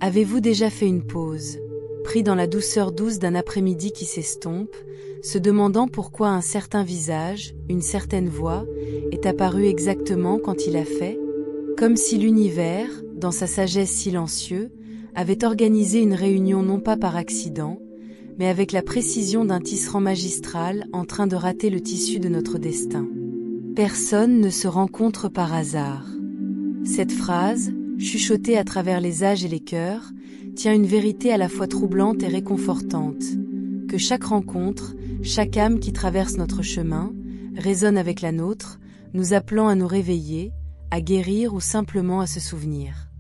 Avez-vous déjà fait une pause, pris dans la douceur douce d'un après-midi qui s'estompe, se demandant pourquoi un certain visage, une certaine voix, est apparu exactement quand il a fait, comme si l'univers, dans sa sagesse silencieuse, avait organisé une réunion non pas par accident, mais avec la précision d'un tisserand magistral en train de rater le tissu de notre destin. Personne ne se rencontre par hasard. Cette phrase, chuchotée à travers les âges et les cœurs, tient une vérité à la fois troublante et réconfortante, que chaque rencontre, chaque âme qui traverse notre chemin, résonne avec la nôtre, nous appelant à nous réveiller, à guérir ou simplement à se souvenir.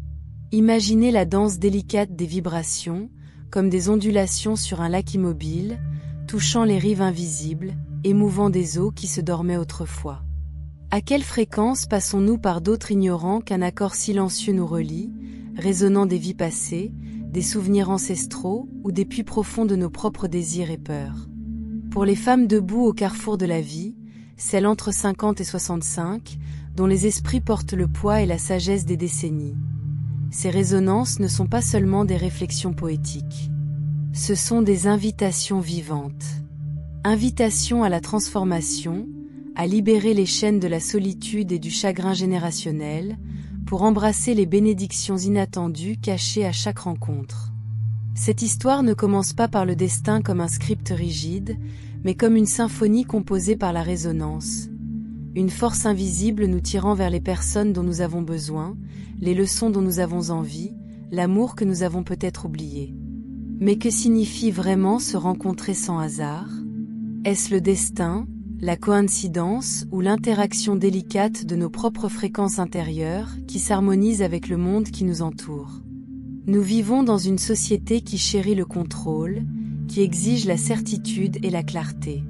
Imaginez la danse délicate des vibrations, comme des ondulations sur un lac immobile, touchant les rives invisibles, émouvant des eaux qui se dormaient autrefois. À quelle fréquence passons-nous par d'autres ignorants qu'un accord silencieux nous relie, résonnant des vies passées, des souvenirs ancestraux ou des puits profonds de nos propres désirs et peurs? Pour les femmes debout au carrefour de la vie, celles entre 50 et 65, dont les esprits portent le poids et la sagesse des décennies. Ces résonances ne sont pas seulement des réflexions poétiques. Ce sont des invitations vivantes. Invitations à la transformation, à libérer les chaînes de la solitude et du chagrin générationnel, pour embrasser les bénédictions inattendues cachées à chaque rencontre. Cette histoire ne commence pas par le destin comme un script rigide, mais comme une symphonie composée par la résonance. Une force invisible nous tirant vers les personnes dont nous avons besoin, les leçons dont nous avons envie, l'amour que nous avons peut-être oublié. Mais que signifie vraiment se rencontrer sans hasard? Est-ce le destin, la coïncidence ou l'interaction délicate de nos propres fréquences intérieures qui s'harmonisent avec le monde qui nous entoure? Nous vivons dans une société qui chérit le contrôle, qui exige la certitude et la clarté.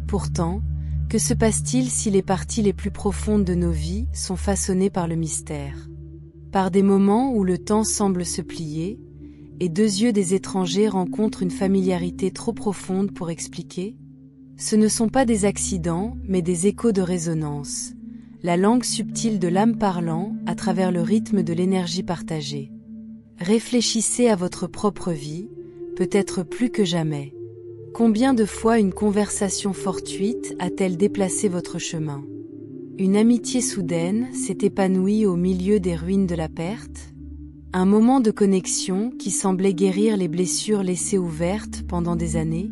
Pourtant, que se passe-t-il si les parties les plus profondes de nos vies sont façonnées par le mystère? Par des moments où le temps semble se plier, et deux yeux des étrangers rencontrent une familiarité trop profonde pour expliquer? Ce ne sont pas des accidents, mais des échos de résonance, la langue subtile de l'âme parlant à travers le rythme de l'énergie partagée. Réfléchissez à votre propre vie, peut-être plus que jamais. Combien de fois une conversation fortuite a-t-elle déplacé votre chemin? Une amitié soudaine s'est épanouie au milieu des ruines de la perte? Un moment de connexion qui semblait guérir les blessures laissées ouvertes pendant des années?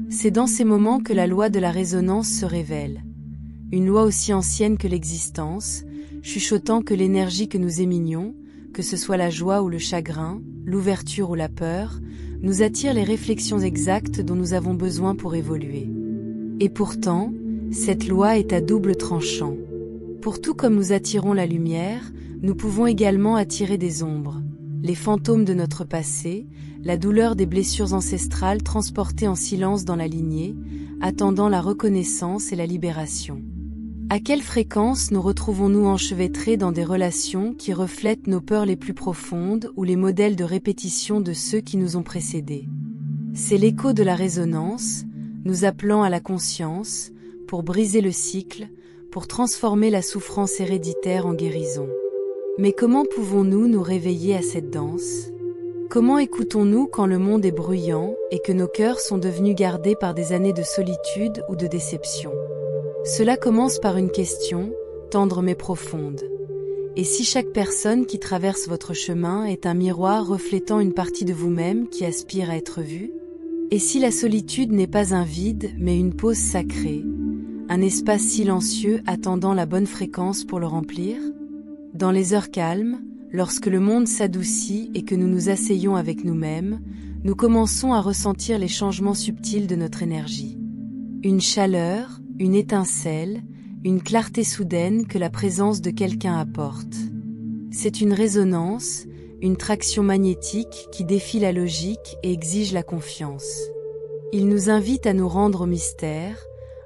C'est dans ces moments que la loi de la résonance se révèle. Une loi aussi ancienne que l'existence, chuchotant que l'énergie que nous éminions, que ce soit la joie ou le chagrin, l'ouverture ou la peur, nous attire les réflexions exactes dont nous avons besoin pour évoluer. Et pourtant, cette loi est à double tranchant. Pour tout comme nous attirons la lumière, nous pouvons également attirer des ombres, les fantômes de notre passé, la douleur des blessures ancestrales transportées en silence dans la lignée, attendant la reconnaissance et la libération. À quelle fréquence nous retrouvons-nous enchevêtrés dans des relations qui reflètent nos peurs les plus profondes ou les modèles de répétition de ceux qui nous ont précédés? C'est l'écho de la résonance, nous appelant à la conscience, pour briser le cycle, pour transformer la souffrance héréditaire en guérison. Mais comment pouvons-nous nous réveiller à cette danse? Comment écoutons-nous quand le monde est bruyant et que nos cœurs sont devenus gardés par des années de solitude ou de déception? Cela commence par une question, tendre mais profonde. Et si chaque personne qui traverse votre chemin est un miroir reflétant une partie de vous-même qui aspire à être vue? Et si la solitude n'est pas un vide mais une pause sacrée, un espace silencieux attendant la bonne fréquence pour le remplir? Dans les heures calmes, lorsque le monde s'adoucit et que nous nous asseyons avec nous-mêmes, nous commençons à ressentir les changements subtils de notre énergie. Une chaleur, une étincelle, une clarté soudaine que la présence de quelqu'un apporte. C'est une résonance, une traction magnétique qui défie la logique et exige la confiance. Il nous invite à nous rendre au mystère,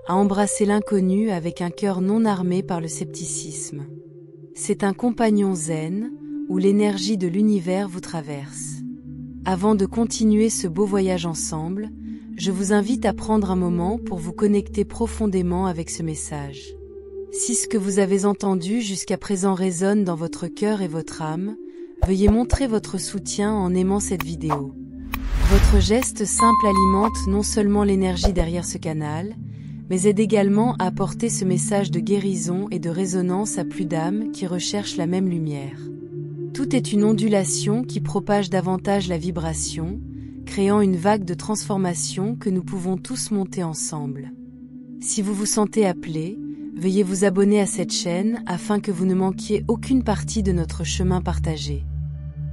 à embrasser l'inconnu avec un cœur non armé par le scepticisme. C'est un compagnon zen, où l'énergie de l'univers vous traverse. Avant de continuer ce beau voyage ensemble, je vous invite à prendre un moment pour vous connecter profondément avec ce message. Si ce que vous avez entendu jusqu'à présent résonne dans votre cœur et votre âme, veuillez montrer votre soutien en aimant cette vidéo. Votre geste simple alimente non seulement l'énergie derrière ce canal, mais aide également à apporter ce message de guérison et de résonance à plus d'âmes qui recherchent la même lumière. Tout est une ondulation qui propage davantage la vibration, créant une vague de transformation que nous pouvons tous monter ensemble. Si vous vous sentez appelé, veuillez vous abonner à cette chaîne afin que vous ne manquiez aucune partie de notre chemin partagé.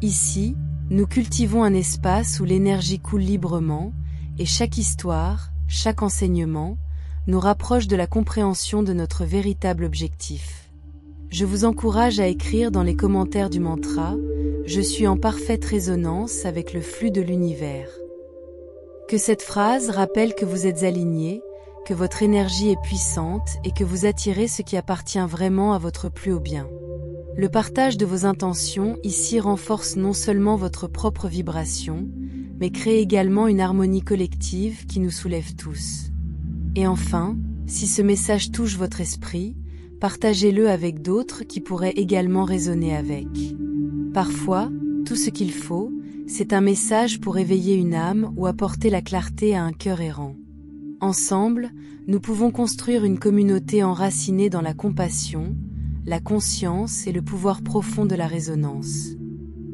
Ici, nous cultivons un espace où l'énergie coule librement, et chaque histoire, chaque enseignement, nous rapproche de la compréhension de notre véritable objectif. Je vous encourage à écrire dans les commentaires du mantra « Je suis en parfaite résonance avec le flux de l'univers ». Que cette phrase rappelle que vous êtes aligné, que votre énergie est puissante et que vous attirez ce qui appartient vraiment à votre plus haut bien. Le partage de vos intentions ici renforce non seulement votre propre vibration, mais crée également une harmonie collective qui nous soulève tous. Et enfin, si ce message touche votre esprit, partagez-le avec d'autres qui pourraient également résonner avec. Parfois, tout ce qu'il faut, c'est un message pour éveiller une âme ou apporter la clarté à un cœur errant. Ensemble, nous pouvons construire une communauté enracinée dans la compassion, la conscience et le pouvoir profond de la résonance.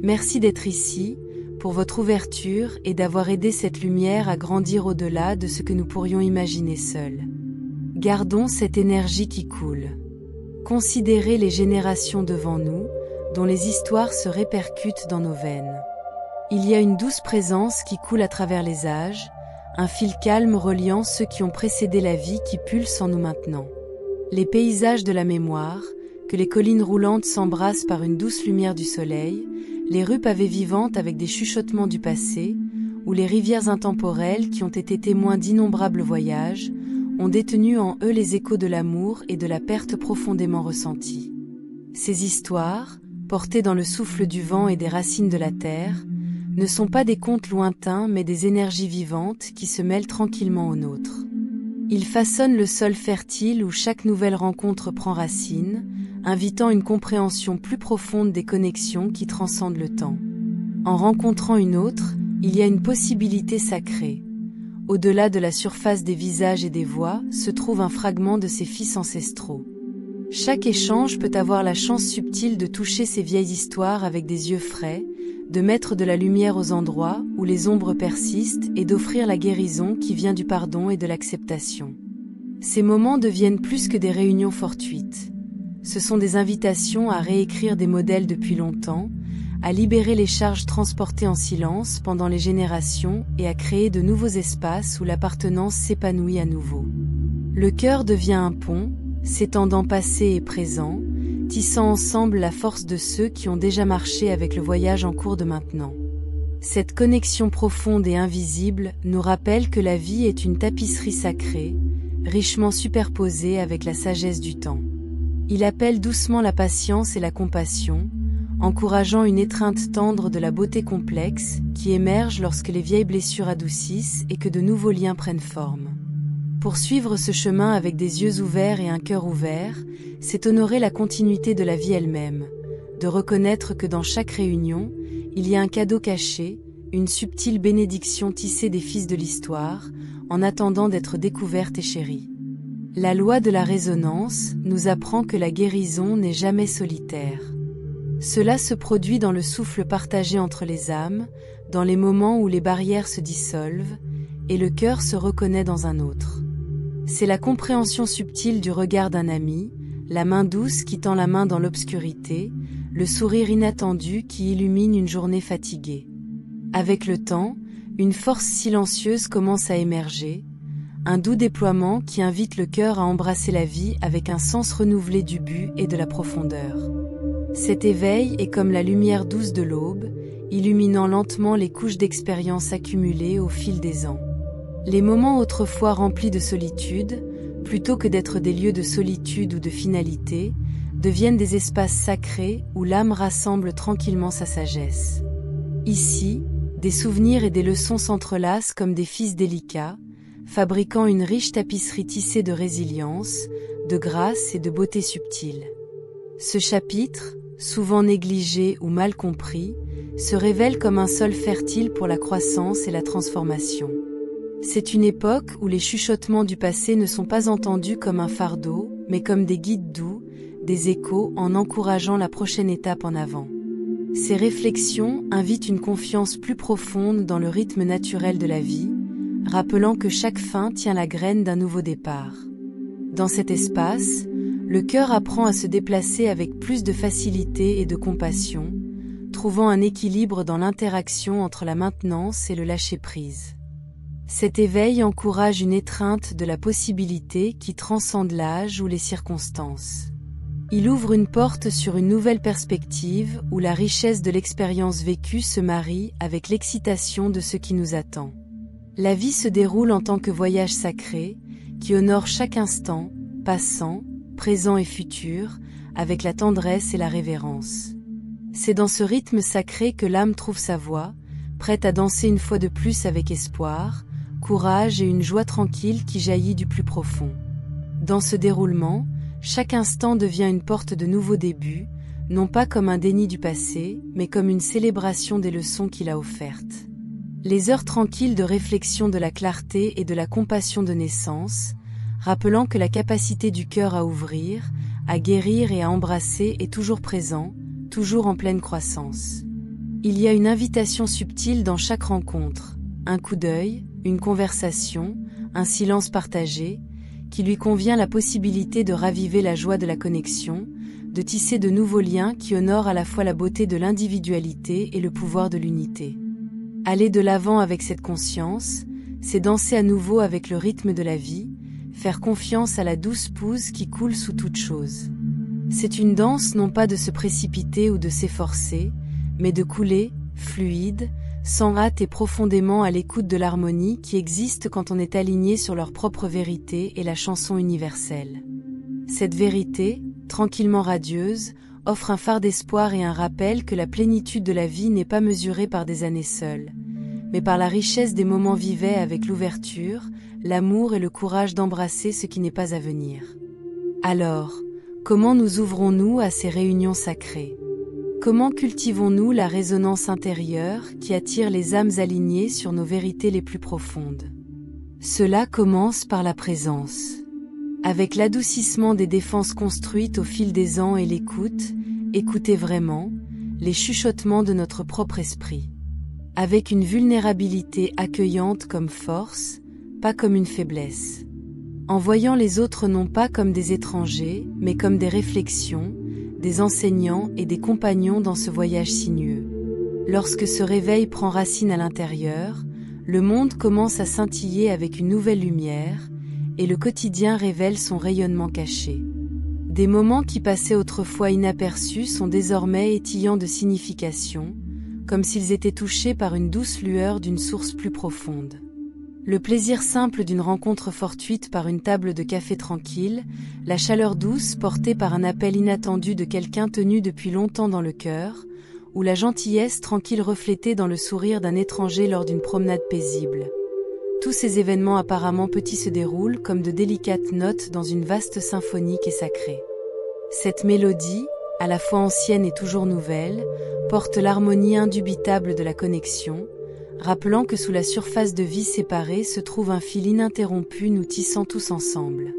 Merci d'être ici, pour votre ouverture et d'avoir aidé cette lumière à grandir au-delà de ce que nous pourrions imaginer seuls. Gardons cette énergie qui coule. Considérez les générations devant nous, dont les histoires se répercutent dans nos veines. Il y a une douce présence qui coule à travers les âges, un fil calme reliant ceux qui ont précédé la vie qui pulse en nous maintenant. Les paysages de la mémoire, que les collines roulantes s'embrassent par une douce lumière du soleil, les rues pavées vivantes avec des chuchotements du passé, ou les rivières intemporelles qui ont été témoins d'innombrables voyages, ont détenu en eux les échos de l'amour et de la perte profondément ressentie. Ces histoires, portées dans le souffle du vent et des racines de la terre, ne sont pas des contes lointains mais des énergies vivantes qui se mêlent tranquillement aux nôtres. Ils façonnent le sol fertile où chaque nouvelle rencontre prend racine, invitant une compréhension plus profonde des connexions qui transcendent le temps. En rencontrant une autre, il y a une possibilité sacrée. Au-delà de la surface des visages et des voix, se trouve un fragment de ces fils ancestraux. Chaque échange peut avoir la chance subtile de toucher ces vieilles histoires avec des yeux frais, de mettre de la lumière aux endroits où les ombres persistent et d'offrir la guérison qui vient du pardon et de l'acceptation. Ces moments deviennent plus que des réunions fortuites. Ce sont des invitations à réécrire des modèles depuis longtemps, à libérer les charges transportées en silence pendant les générations et à créer de nouveaux espaces où l'appartenance s'épanouit à nouveau. Le cœur devient un pont, s'étendant passé et présent, tissant ensemble la force de ceux qui ont déjà marché avec le voyage en cours de maintenant. Cette connexion profonde et invisible nous rappelle que la vie est une tapisserie sacrée, richement superposée avec la sagesse du temps. Il appelle doucement la patience et la compassion, encourageant une étreinte tendre de la beauté complexe qui émerge lorsque les vieilles blessures adoucissent et que de nouveaux liens prennent forme. Poursuivre ce chemin avec des yeux ouverts et un cœur ouvert, c'est honorer la continuité de la vie elle-même, de reconnaître que dans chaque réunion, il y a un cadeau caché, une subtile bénédiction tissée des fils de l'histoire, en attendant d'être découverte et chérie. La loi de la résonance nous apprend que la guérison n'est jamais solitaire. Cela se produit dans le souffle partagé entre les âmes, dans les moments où les barrières se dissolvent, et le cœur se reconnaît dans un autre. C'est la compréhension subtile du regard d'un ami, la main douce qui tend la main dans l'obscurité, le sourire inattendu qui illumine une journée fatiguée. Avec le temps, une force silencieuse commence à émerger, un doux déploiement qui invite le cœur à embrasser la vie avec un sens renouvelé du but et de la profondeur. Cet éveil est comme la lumière douce de l'aube, illuminant lentement les couches d'expérience accumulées au fil des ans. Les moments autrefois remplis de solitude, plutôt que d'être des lieux de solitude ou de finalité, deviennent des espaces sacrés où l'âme rassemble tranquillement sa sagesse. Ici, des souvenirs et des leçons s'entrelacent comme des fils délicats, fabriquant une riche tapisserie tissée de résilience, de grâce et de beauté subtile. Ce chapitre, souvent négligé ou mal compris, se révèle comme un sol fertile pour la croissance et la transformation. C'est une époque où les chuchotements du passé ne sont pas entendus comme un fardeau, mais comme des guides doux, des échos en encourageant la prochaine étape en avant. Ces réflexions invitent une confiance plus profonde dans le rythme naturel de la vie, rappelant que chaque fin tient la graine d'un nouveau départ. Dans cet espace, le cœur apprend à se déplacer avec plus de facilité et de compassion, trouvant un équilibre dans l'interaction entre la maintenance et le lâcher-prise. Cet éveil encourage une étreinte de la possibilité qui transcende l'âge ou les circonstances. Il ouvre une porte sur une nouvelle perspective où la richesse de l'expérience vécue se marie avec l'excitation de ce qui nous attend. La vie se déroule en tant que voyage sacré, qui honore chaque instant, passant, présent et futur, avec la tendresse et la révérence. C'est dans ce rythme sacré que l'âme trouve sa voie, prête à danser une fois de plus avec espoir, courage et une joie tranquille qui jaillit du plus profond. Dans ce déroulement, chaque instant devient une porte de nouveaux débuts, non pas comme un déni du passé, mais comme une célébration des leçons qu'il a offertes. Les heures tranquilles de réflexion de la clarté et de la compassion de naissance, rappelant que la capacité du cœur à ouvrir, à guérir et à embrasser est toujours présent, toujours en pleine croissance. Il y a une invitation subtile dans chaque rencontre, un coup d'œil, une conversation, un silence partagé, qui lui convient la possibilité de raviver la joie de la connexion, de tisser de nouveaux liens qui honorent à la fois la beauté de l'individualité et le pouvoir de l'unité. Aller de l'avant avec cette conscience, c'est danser à nouveau avec le rythme de la vie, faire confiance à la douce pouse qui coule sous toute chose. C'est une danse non pas de se précipiter ou de s'efforcer, mais de couler, fluide, sans hâte et profondément à l'écoute de l'harmonie qui existe quand on est aligné sur leur propre vérité et la chanson universelle. Cette vérité, tranquillement radieuse, offre un phare d'espoir et un rappel que la plénitude de la vie n'est pas mesurée par des années seules, mais par la richesse des moments vivés avec l'ouverture, l'amour et le courage d'embrasser ce qui n'est pas à venir. Alors, comment nous ouvrons-nous à ces réunions sacrées ? Comment cultivons-nous la résonance intérieure qui attire les âmes alignées sur nos vérités les plus profondes ? Cela commence par la présence. Avec l'adoucissement des défenses construites au fil des ans et l'écoute, écoutez vraiment, les chuchotements de notre propre esprit. Avec une vulnérabilité accueillante comme force, pas comme une faiblesse. En voyant les autres non pas comme des étrangers, mais comme des réflexions, des enseignants et des compagnons dans ce voyage sinueux. Lorsque ce réveil prend racine à l'intérieur, le monde commence à scintiller avec une nouvelle lumière, et le quotidien révèle son rayonnement caché. Des moments qui passaient autrefois inaperçus sont désormais étillants de signification, comme s'ils étaient touchés par une douce lueur d'une source plus profonde. Le plaisir simple d'une rencontre fortuite par une table de café tranquille, la chaleur douce portée par un appel inattendu de quelqu'un tenu depuis longtemps dans le cœur, ou la gentillesse tranquille reflétée dans le sourire d'un étranger lors d'une promenade paisible. Tous ces événements apparemment petits se déroulent comme de délicates notes dans une vaste symphonique et sacrée. Cette mélodie, à la fois ancienne et toujours nouvelle, porte l'harmonie indubitable de la connexion, rappelant que sous la surface de vie séparée se trouve un fil ininterrompu nous tissant tous ensemble.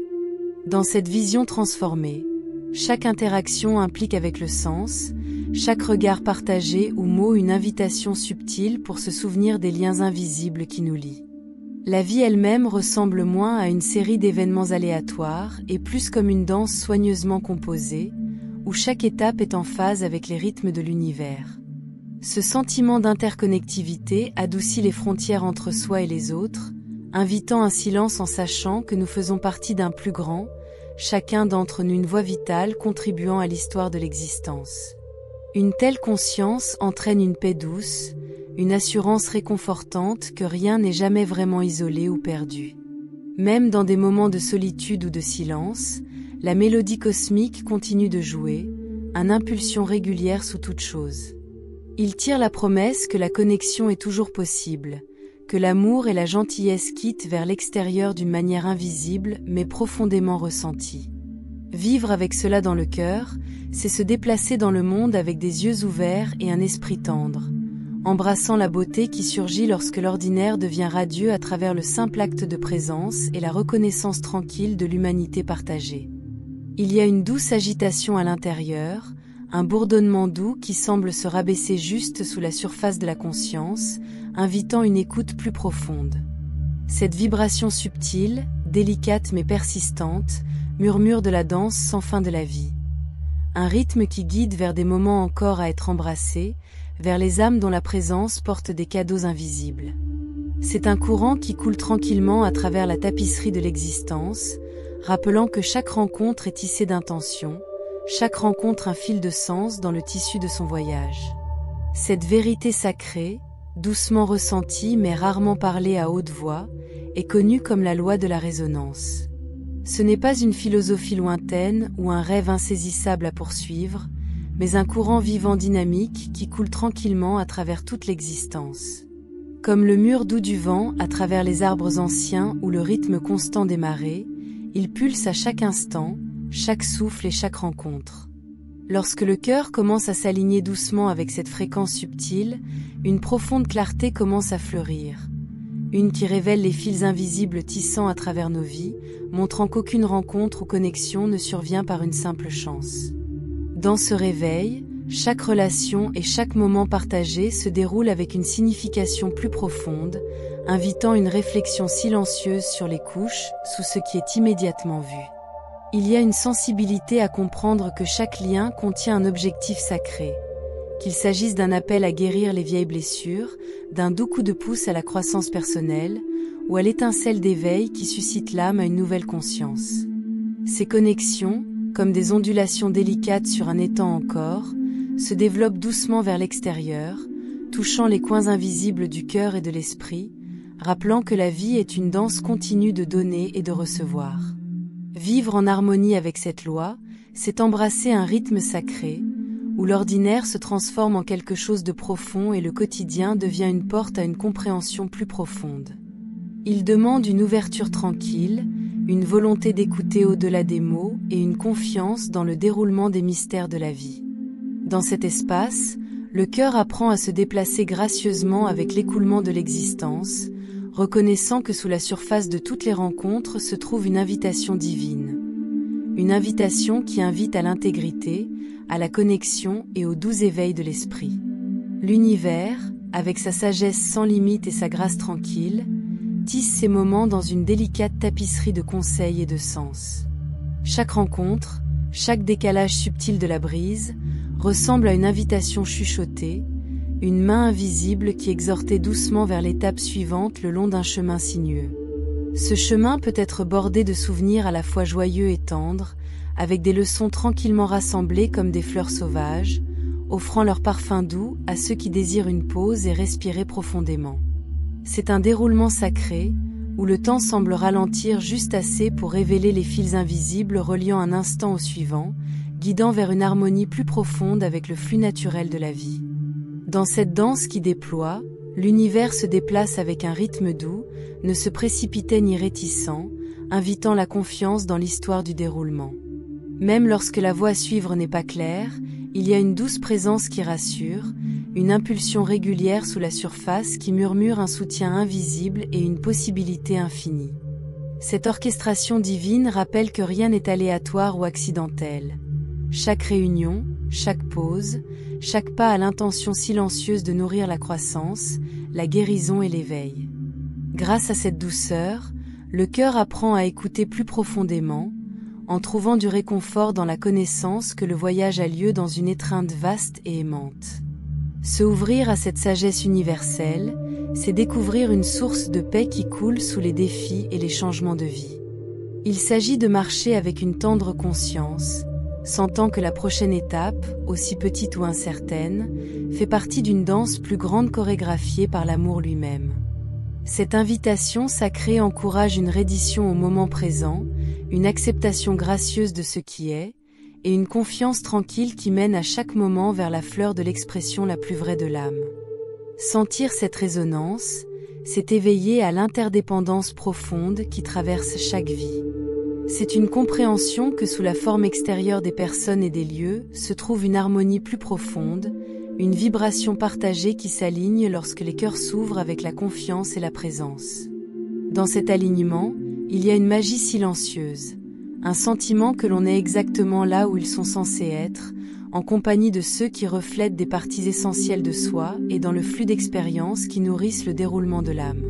Dans cette vision transformée, chaque interaction implique avec le sens, chaque regard partagé ou mot une invitation subtile pour se souvenir des liens invisibles qui nous lient. La vie elle-même ressemble moins à une série d'événements aléatoires et plus comme une danse soigneusement composée, où chaque étape est en phase avec les rythmes de l'univers. Ce sentiment d'interconnectivité adoucit les frontières entre soi et les autres, invitant un silence en sachant que nous faisons partie d'un plus grand, chacun d'entre nous une voix vitale contribuant à l'histoire de l'existence. Une telle conscience entraîne une paix douce, une assurance réconfortante que rien n'est jamais vraiment isolé ou perdu. Même dans des moments de solitude ou de silence, la mélodie cosmique continue de jouer, une impulsion régulière sous toute chose. Il tire la promesse que la connexion est toujours possible, que l'amour et la gentillesse quittent vers l'extérieur d'une manière invisible mais profondément ressentie. Vivre avec cela dans le cœur, c'est se déplacer dans le monde avec des yeux ouverts et un esprit tendre, embrassant la beauté qui surgit lorsque l'ordinaire devient radieux à travers le simple acte de présence et la reconnaissance tranquille de l'humanité partagée. Il y a une douce agitation à l'intérieur, un bourdonnement doux qui semble se rabaisser juste sous la surface de la conscience, invitant une écoute plus profonde. Cette vibration subtile, délicate mais persistante, murmure de la danse sans fin de la vie. Un rythme qui guide vers des moments encore à être embrassés, vers les âmes dont la présence porte des cadeaux invisibles. C'est un courant qui coule tranquillement à travers la tapisserie de l'existence, rappelant que chaque rencontre est tissée d'intention, chaque rencontre un fil de sens dans le tissu de son voyage. Cette vérité sacrée, doucement ressentie mais rarement parlée à haute voix, est connue comme la loi de la résonance. Ce n'est pas une philosophie lointaine ou un rêve insaisissable à poursuivre, mais un courant vivant dynamique qui coule tranquillement à travers toute l'existence. Comme le mur doux du vent à travers les arbres anciens ou le rythme constant des marées, il pulse à chaque instant, chaque souffle et chaque rencontre. Lorsque le cœur commence à s'aligner doucement avec cette fréquence subtile, une profonde clarté commence à fleurir. Une qui révèle les fils invisibles tissant à travers nos vies, montrant qu'aucune rencontre ou connexion ne survient par une simple chance. Dans ce réveil, chaque relation et chaque moment partagé se déroule avec une signification plus profonde, invitant une réflexion silencieuse sur les couches, sous ce qui est immédiatement vu. Il y a une sensibilité à comprendre que chaque lien contient un objectif sacré. Qu'il s'agisse d'un appel à guérir les vieilles blessures, d'un doux coup de pouce à la croissance personnelle, ou à l'étincelle d'éveil qui suscite l'âme à une nouvelle conscience. Ces connexions, comme des ondulations délicates sur un étang encore, se développent doucement vers l'extérieur, touchant les coins invisibles du cœur et de l'esprit, rappelant que la vie est une danse continue de donner et de recevoir. Vivre en harmonie avec cette loi, c'est embrasser un rythme sacré, où l'ordinaire se transforme en quelque chose de profond et le quotidien devient une porte à une compréhension plus profonde. Il demande une ouverture tranquille, une volonté d'écouter au-delà des mots et une confiance dans le déroulement des mystères de la vie. Dans cet espace, le cœur apprend à se déplacer gracieusement avec l'écoulement de l'existence, reconnaissant que sous la surface de toutes les rencontres se trouve une invitation divine. Une invitation qui invite à l'intégrité, à la connexion et au doux éveil de l'esprit. L'univers, avec sa sagesse sans limite et sa grâce tranquille, tisse ces moments dans une délicate tapisserie de conseils et de sens. Chaque rencontre, chaque décalage subtil de la brise, ressemble à une invitation chuchotée, une main invisible qui exhortait doucement vers l'étape suivante le long d'un chemin sinueux. Ce chemin peut être bordé de souvenirs à la fois joyeux et tendres, avec des leçons tranquillement rassemblées comme des fleurs sauvages, offrant leur parfum doux à ceux qui désirent une pause et respirer profondément. C'est un déroulement sacré, où le temps semble ralentir juste assez pour révéler les fils invisibles reliant un instant au suivant, guidant vers une harmonie plus profonde avec le flux naturel de la vie. Dans cette danse qui déploie, l'univers se déplace avec un rythme doux, ne se précipitait ni réticent, invitant la confiance dans l'histoire du déroulement. Même lorsque la voie à suivre n'est pas claire, il y a une douce présence qui rassure, une impulsion régulière sous la surface qui murmure un soutien invisible et une possibilité infinie. Cette orchestration divine rappelle que rien n'est aléatoire ou accidentel. Chaque réunion, chaque pause, chaque pas a l'intention silencieuse de nourrir la croissance, la guérison et l'éveil. Grâce à cette douceur, le cœur apprend à écouter plus profondément, en trouvant du réconfort dans la connaissance que le voyage a lieu dans une étreinte vaste et aimante. Se ouvrir à cette sagesse universelle, c'est découvrir une source de paix qui coule sous les défis et les changements de vie. Il s'agit de marcher avec une tendre conscience, sentant que la prochaine étape, aussi petite ou incertaine, fait partie d'une danse plus grande chorégraphiée par l'amour lui-même. Cette invitation sacrée encourage une reddition au moment présent, une acceptation gracieuse de ce qui est, et une confiance tranquille qui mène à chaque moment vers la fleur de l'expression la plus vraie de l'âme. Sentir cette résonance, c'est éveiller à l'interdépendance profonde qui traverse chaque vie. C'est une compréhension que sous la forme extérieure des personnes et des lieux se trouve une harmonie plus profonde, une vibration partagée qui s'aligne lorsque les cœurs s'ouvrent avec la confiance et la présence. Dans cet alignement, il y a une magie silencieuse, un sentiment que l'on est exactement là où ils sont censés être, en compagnie de ceux qui reflètent des parties essentielles de soi et dans le flux d'expériences qui nourrissent le déroulement de l'âme.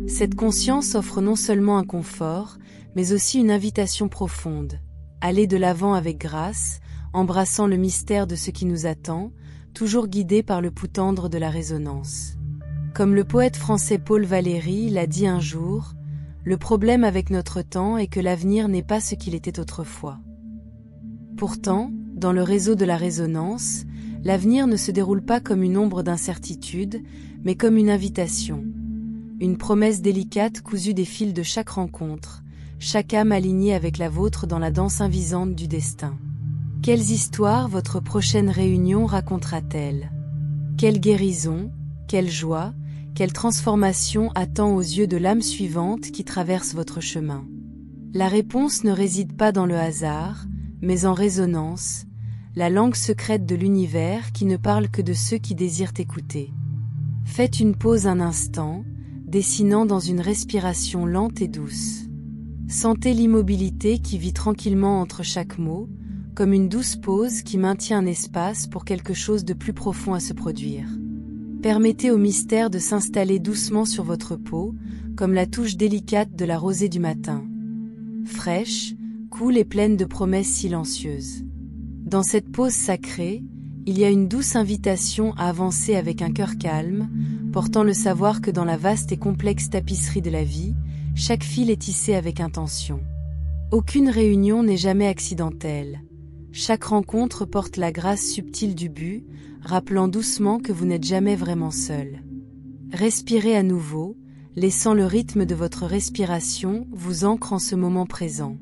Cette conscience offre non seulement un confort, mais aussi une invitation profonde. Aller de l'avant avec grâce, embrassant le mystère de ce qui nous attend, toujours guidé par le pouls tendre de la résonance. Comme le poète français Paul Valéry l'a dit un jour, le problème avec notre temps est que l'avenir n'est pas ce qu'il était autrefois. Pourtant, dans le réseau de la résonance, l'avenir ne se déroule pas comme une ombre d'incertitude, mais comme une invitation. Une promesse délicate cousue des fils de chaque rencontre, chaque âme alignée avec la vôtre dans la danse invisante du destin. Quelles histoires votre prochaine réunion racontera-t-elle? Quelle guérison, quelle joie, quelle transformation attend aux yeux de l'âme suivante qui traverse votre chemin? La réponse ne réside pas dans le hasard, mais en résonance, la langue secrète de l'univers qui ne parle que de ceux qui désirent écouter. Faites une pause un instant, dessinant dans une respiration lente et douce. Sentez l'immobilité qui vit tranquillement entre chaque mot, comme une douce pause qui maintient un espace pour quelque chose de plus profond à se produire. Permettez au mystère de s'installer doucement sur votre peau, comme la touche délicate de la rosée du matin. Fraîche, cool et pleine de promesses silencieuses. Dans cette pause sacrée, il y a une douce invitation à avancer avec un cœur calme, portant le savoir que dans la vaste et complexe tapisserie de la vie, chaque fil est tissé avec intention. Aucune réunion n'est jamais accidentelle. Chaque rencontre porte la grâce subtile du but, rappelant doucement que vous n'êtes jamais vraiment seul. Respirez à nouveau, laissant le rythme de votre respiration vous ancre en ce moment présent.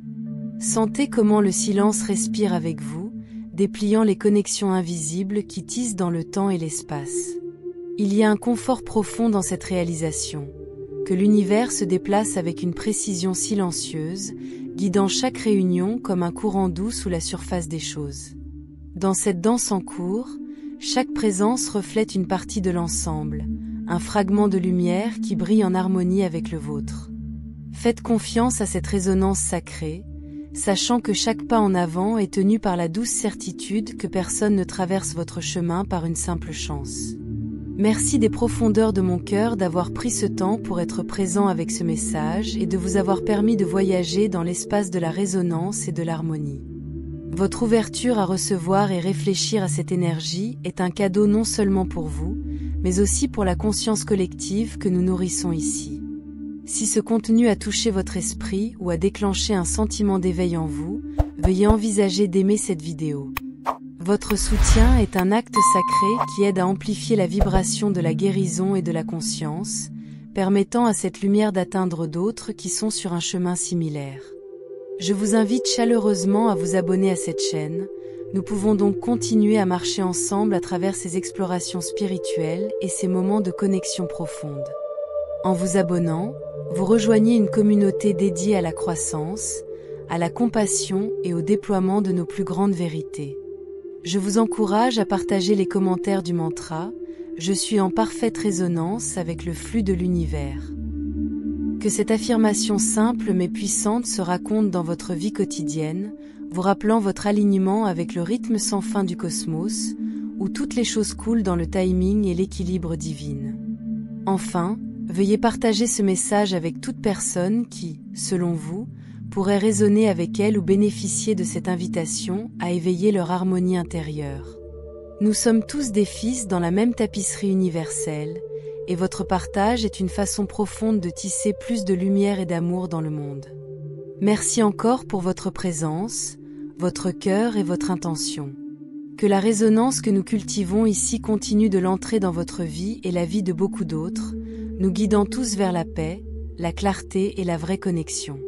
Sentez comment le silence respire avec vous, dépliant les connexions invisibles qui tissent dans le temps et l'espace. Il y a un confort profond dans cette réalisation, que l'univers se déplace avec une précision silencieuse, guidant chaque réunion comme un courant doux sous la surface des choses. Dans cette danse en cours, chaque présence reflète une partie de l'ensemble, un fragment de lumière qui brille en harmonie avec le vôtre. Faites confiance à cette résonance sacrée, sachant que chaque pas en avant est tenu par la douce certitude que personne ne traverse votre chemin par une simple chance. Merci des profondeurs de mon cœur d'avoir pris ce temps pour être présent avec ce message et de vous avoir permis de voyager dans l'espace de la résonance et de l'harmonie. Votre ouverture à recevoir et réfléchir à cette énergie est un cadeau non seulement pour vous, mais aussi pour la conscience collective que nous nourrissons ici. Si ce contenu a touché votre esprit ou a déclenché un sentiment d'éveil en vous, veuillez envisager d'aimer cette vidéo. Votre soutien est un acte sacré qui aide à amplifier la vibration de la guérison et de la conscience, permettant à cette lumière d'atteindre d'autres qui sont sur un chemin similaire. Je vous invite chaleureusement à vous abonner à cette chaîne. Nous pouvons donc continuer à marcher ensemble à travers ces explorations spirituelles et ces moments de connexion profonde. En vous abonnant, vous rejoignez une communauté dédiée à la croissance, à la compassion et au déploiement de nos plus grandes vérités. Je vous encourage à partager les commentaires du mantra « Je suis en parfaite résonance avec le flux de l'univers ». Que cette affirmation simple mais puissante se raconte dans votre vie quotidienne, vous rappelant votre alignement avec le rythme sans fin du cosmos, où toutes les choses coulent dans le timing et l'équilibre divin. Enfin, veuillez partager ce message avec toute personne qui, selon vous, pourrait résonner avec elle ou bénéficier de cette invitation à éveiller leur harmonie intérieure. Nous sommes tous des fils dans la même tapisserie universelle, et votre partage est une façon profonde de tisser plus de lumière et d'amour dans le monde. Merci encore pour votre présence, votre cœur et votre intention. Que la résonance que nous cultivons ici continue de l'entrer dans votre vie et la vie de beaucoup d'autres, nous guidant tous vers la paix, la clarté et la vraie connexion.